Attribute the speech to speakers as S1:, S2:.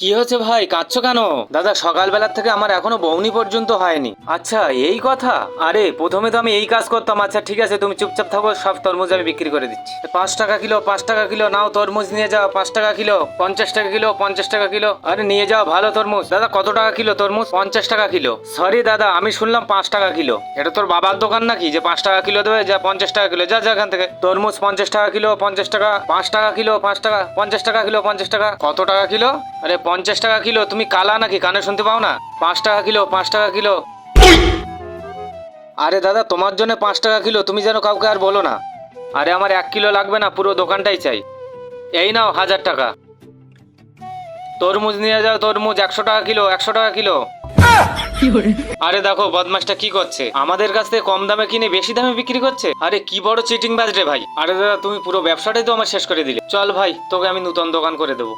S1: কি হচ্ছে ভাই, কাঁদছো কেন? দাদা সকালবেলার থেকে আমার এখনো বউনি পর্যন্ত হয়নি। আচ্ছা এই কথা। আরে প্রথমে তো আমি এই কাজ করতাম। আচ্ছা ঠিক আছে, তুমি চুপচাপ থাকো, সব তরমুজ আমি বিক্রি করে দিচ্ছি। 5 টাকা কিলো, 5 টাকা কিলো নাও, তরমুজ নিয়ে যাও। 5 টাকা কিলো, 50 টাকা কিলো, 50 টাকা কিলো। আরে নিয়ে যাও, ভালো তরমুজ। দাদা কত টাকা কিলো তরমুজ? 50 টাকা কিলো। সরি দাদা, আমি শুনলাম 5 টাকা কিলো। এটা তোর বাবার দোকান নাকি যে 5 টাকা কিলো দেবে? যা 50 টাকা কিলো, যা যা এখান থেকে। তরমুজ 50 টাকা কিলো, 50 টাকা, 5 টাকা কিলো, 5 টাকা, 50 টাকা কিলো, 50 টাকা। কত টাকা কিলো? আরে 50 টাকা কিলো। তুমি কালা নাকি, কানে শুনতে পাও না? 5 টাকা কিলো, 5 টাকা কিলো। আরে দাদা তোমার জন্য 5 টাকা কিলো, তুমি যেন কাউকে আর বলো না। আরে আমার 1 কিলো লাগবে না, পুরো দোকানটাই চাই। এই নাও 1000 টাকা। তরমুজ নিয়ে যাও, তরমুজ 100 টাকা কিলো, 100 টাকা কিলো। আরে দেখো বদমাসটা কি করছে, আমাদের কাছ থেকে কম দামে কিনে বেশি দামে বিক্রি করছে। আরে কি বড় চিটিং বাজ রে ভাই। আরে দাদা তুমি পুরো ব্যবসাটাই তো আমার শেষ করে দিলে। চল ভাই, তোকে আমি নতুন দোকান করে দেবো।